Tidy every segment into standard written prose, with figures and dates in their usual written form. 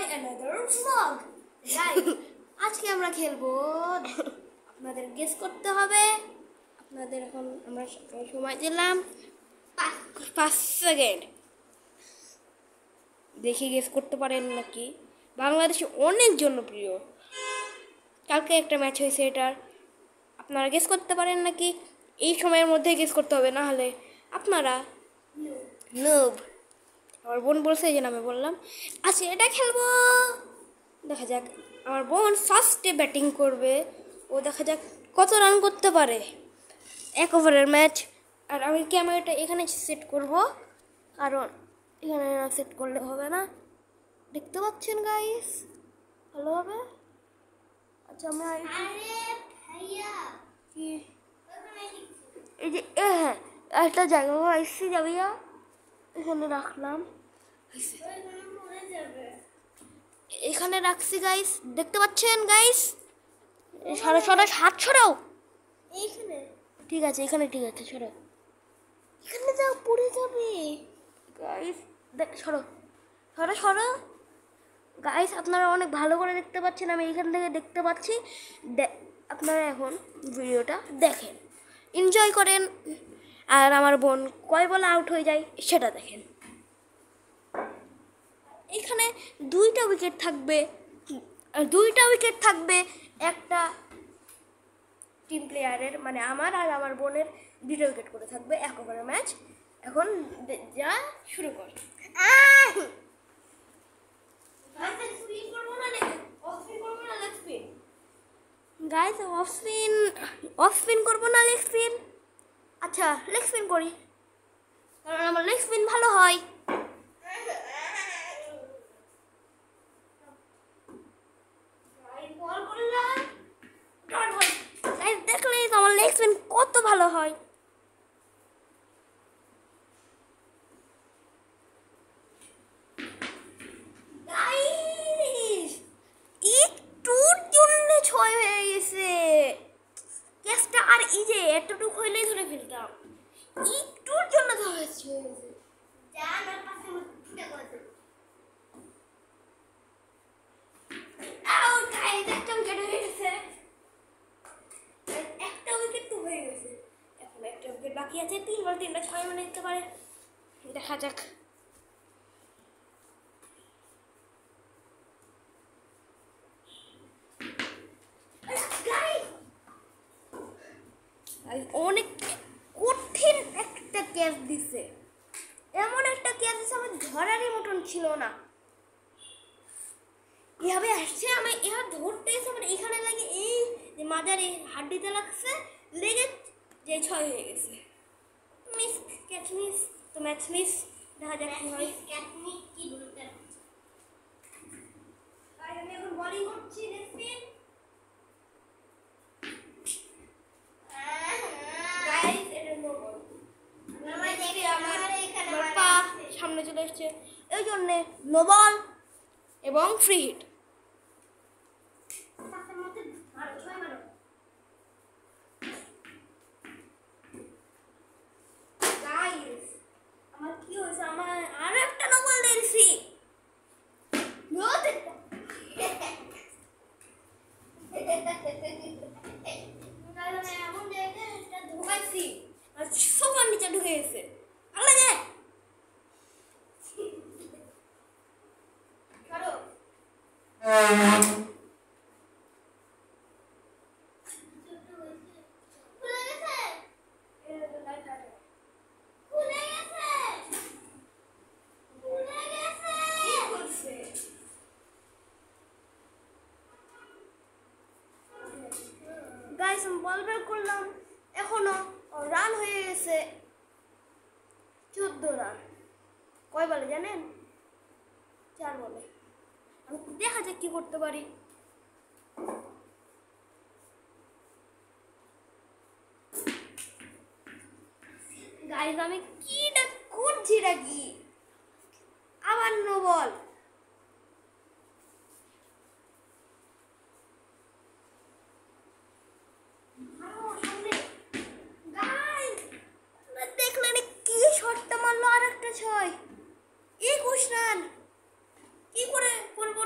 my another vlog. Guys, আজকে আমরা খেলবো, আপনাদের গেস করতে হবে। আপনাদের এখন আমরা সময় দিলাম 5 সেকেন্ড। দেখি গেস করতে পারেন নাকি। বাংলাদেশে অনেক জনপ্রিয়, কালকে একটা ম্যাচ হয়েছে এটার। আপনারা গেস করতে পারেন নাকি? এই সময়ের মধ্যে গেস করতে হবে, না হলে আপনারা নুব। আমার বোন বলছে, এই জন্য আমি বললাম আচ্ছা এটা খেলবো। দেখা যাক, আমার বোন ফার্স্টে ব্যাটিং করবে। ও দেখা যাক কত রান করতে পারে। 1 ওভারের ম্যাচ। আর আমি ক্যামেরাটা এখানে সেট করব, কারণ এখানে না সেট করলে হবে না। দেখতে পাচ্ছেন গাইস ভালো হবে? আচ্ছা আমরা কি এই যে হ্যাঁ একটা জায়গা এসে যাবে, এখানে রাখলাম, এখানে রাখছি গাইস। দেখতে পাচ্ছেন গাইস? হাত ছড়াও এইখানে। ঠিক আছে, এখানে ঠিক আছে, ছড়াও। এখানে যাও, পড়ে যাবে গাইস। দেখ, ছড়ো ছড়ো ছড়ো গাইস। আপনারা অনেক ভালো করে দেখতে পাচ্ছেন, আমি এখান থেকে দেখতে পাচ্ছি। আপনারা এখন ভিডিওটা দেখেন, এনজয় করেন। আর আমার বোন কয় বলে আউট হয়ে যায় সেটা দেখেন। এখানে 2টা উইকেট থাকবে, একটা টিম প্লেয়ারের, মানে আমার আর আমার বোনের 2টা উইকেট করে থাকবে। 1 ওভারের ম্যাচ। এখন যা শুরু কর। গাইস অফ স্পিন করবো না লেগ স্পিন? আচ্ছা লেগ স্পিন করি, কারণ আমার লেগ স্পিন ভালো হয়। দেখলে আমার লেগ স্পিন কত ভালো হয়। একটুর জন্য 6 হয়ে গেছে ক্যাচটা। আর এই যে এতটুকু হইলেই ধরে ফেলতাম, একটুর জন্য ধরেছে। একটা উইকেট তো হয়ে গেছে, এখন একটা উইকেট বাকি আছে। 3 বল 3টা 6 মানে দিতে পারে, দেখা যাক। অনেক কঠিন একটা ক্যাচ দিছে, এমন একটা ক্যাচ দিছে আমার ধরারই মতন ছিল না। এভাবে আসছে, আমি এবার ধরতে এসে আমার এখানে লাগে, এই যে মাজারে হাড্ডিতে লাগছে, লেগে যে 6 হয়ে গেছে। মিস, ক্যাচ মিস, তো ম্যাচ মিস। দেখা যাক কি হয়। কি বলতে আমি এখন বোলিং করছি, দেখছেন গাইস? এটা নো বল, আমার পা সামনে চলে এসছে, এই জন্যে নো বল এবং ফ্রি হিট। আমার কি হয়েছে? আমার আরো একটা নো বল দিয়েছি। এমন জায়গায় ঢুকাইছি আর সোফার নিচে ঢুকে গেছে। গাইস আমি বল বের করলাম, এখনো রান হয়ে গেছে 14 রান। কয় বলে জানেন? 4 বলে। আমি দেখা যাক কি করতে পারি। গাইস আমি কিটা করছি নাকি? আবার নো বল। দেখলেন কি শটটা মারলো? আর একটা 6, 21 রান। কি করে করবো?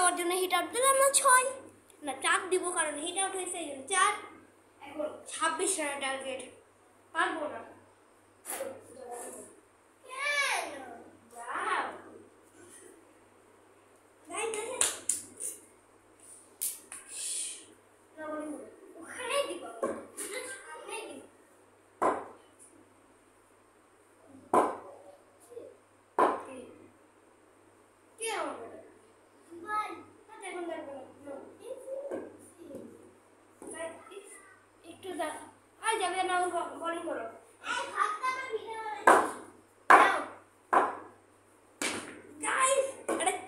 হওয়ার জন্য হিট আউট দিলাম না 6 না 4 দিব, কারণ হিট আউট হয়েছে এই জন্য 4। এখন 26 রানের টার্গেট, পারবো না। যাবে না, বলিং করো।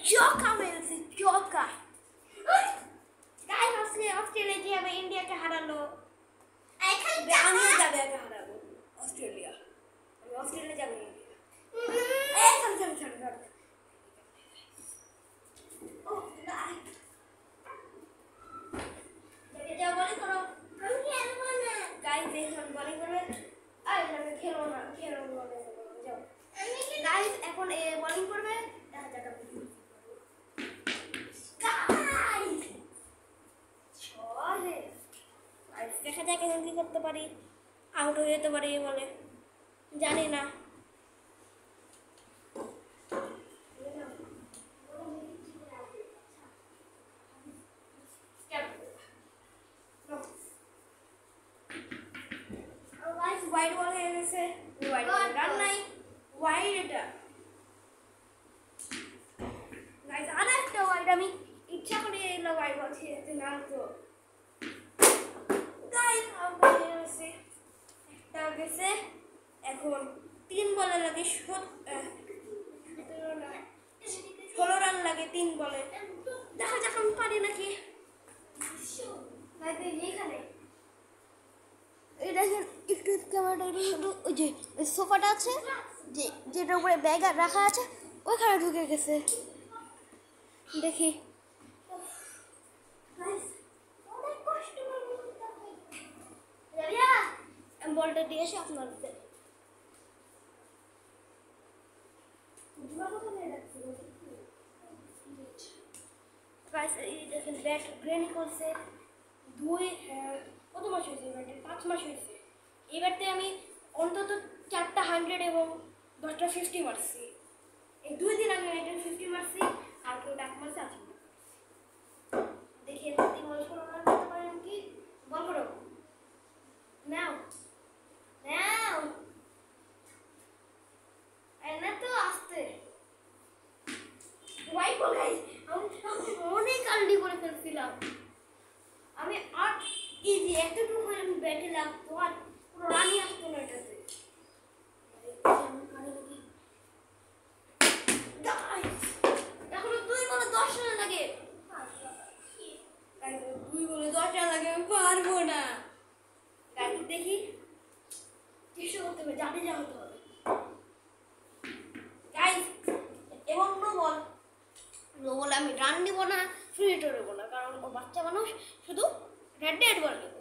চৌকা মেরেছে, চৌকা। অস্ট্রেলিয়া যেভাবে ইন্ডিয়াকে হারালো, আমিও যাবে আগে হারাবো অস্ট্রেলিয়া। আমি অস্ট্রেলিয়া যাবো, ইন্ডিয়া। যাও বলিং করো। গাইস দেখুন বলিং করবে। খেলো না, খেলো যাও গাইস। এখন বলিং করবে, দেখা যাক এখন কি করতে পারি। আউট হয়ে যেতে পারি বলে, জানি না। ওয়াইড বল হয়ে গেছে, ওয়াইড রান নাই, ওয়াইড এটা গাইস। আর একটা ওয়াইড আমি ইচ্ছা করে এলো ওয়াইড বল ছেড়ে না তো গাইস। একটা গেছে। এখন 3 বলে লাগে 16 রান লাগে 3 বলে। দেখা যাক আমি পারি নাকি। এই দেখেন একটু ক্যামেরাটা শুধু ওই যে সোফাটা আছে, যেটার উপরে ব্যাগ রাখা আছে, ওইখানে ঢুকে গেছে। দেখি বলটা দিয়ে এসে আপনাদের দেখেন ব্যাট গ্রেন করছে। কত মাস হয়েছে? 5 মাস হয়েছে। এবারতে আমি অন্তত 4টা 100 এবং 10টা 50 মারছি। এই 2 দিন আগে 50 মারছি, আর কেউ ডাক মারছে আছে। দেখি 3 বল করতে পারেন কি? বল করো নাও নাও। না তো আসতে ওয়াইড বল গাইস। আমি অনেক আর্লি করে ফেলছিলাম। আমি আর এই যে এতটুকু আমি ব্যাটে লাগতো, আর পুরো রানই আসতো না এটাতে। এখনো 2 বলে 10 রান লাগে। 2 বলে 10 রান লাগে, আমি পারবো না। দেখি চেষ্টা করতে হবে, জাডেজা হতে হবে গাইস। এবং নো বল আমি রান দিব না, ফ্রি হিটও দেবো না, কারণ ও বাচ্চা মানুষ, শুধু ডেড বল দেবো।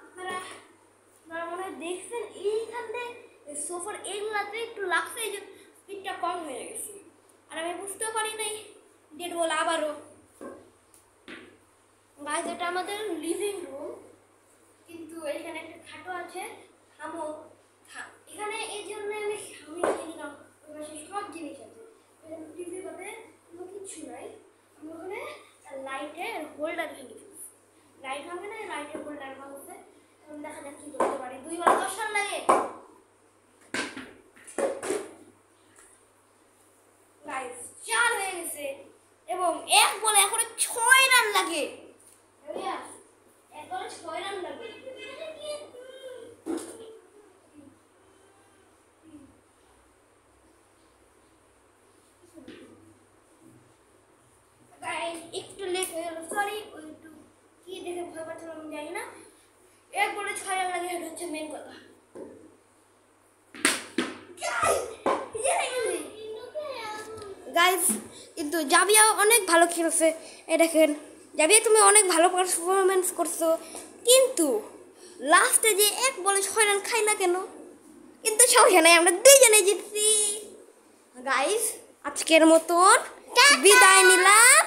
আপনারা মনে হয় দেখছেন এইখানে সোফার এইগুলাতে একটু লাগছে, এই যে স্পিডটা কম হয়ে গেছে, আর আমি বুঝতেও পারি নাই ডেড বল আবারও। গাইস এটা আমাদের লিভিং রুম, কিন্তু এখানে একটা খাটও আছে। থামো এখানে, এই জন্য আমি কিনলাম। ওই পাশে সব জিনিস আছে, টিভি বাদে কোনো কিছু নাই। আমি ওখানে লাইটের হোল্ডার ভেঙে ফেলছি। লাইট ভাঙে না, লাইটের হোল্ডার ভাঙছে। এখন দেখা যাক কি করতে পারি। 2 বলে 10 রান লাগে গাইস, 4 হয়ে গেছে। এবং 1 বলে এখন 6 রান লাগে। একবারে 6 রান লাগে। একটু লেট হয়ে গেল, সরি। ওই একটু কি দেখে ভয় পাচ্ছিলাম আমি জানি না। 1 বলে 6 রান লাগে, এটা হচ্ছে মেন কথা। গাইস কিন্তু জাবিয়া অনেক ভালো খেলেছে। এই দেখেন জাবিয়া, তুমি অনেক ভালো পারফরমেন্স করছো, কিন্তু লাস্টে যে 1 বলে 6 রান খাই না কেন, কিন্তু সমস্যা নাই, আমরা 2 জনে জিতছি। গাইস আজকের মতন বিদায় নিলাম।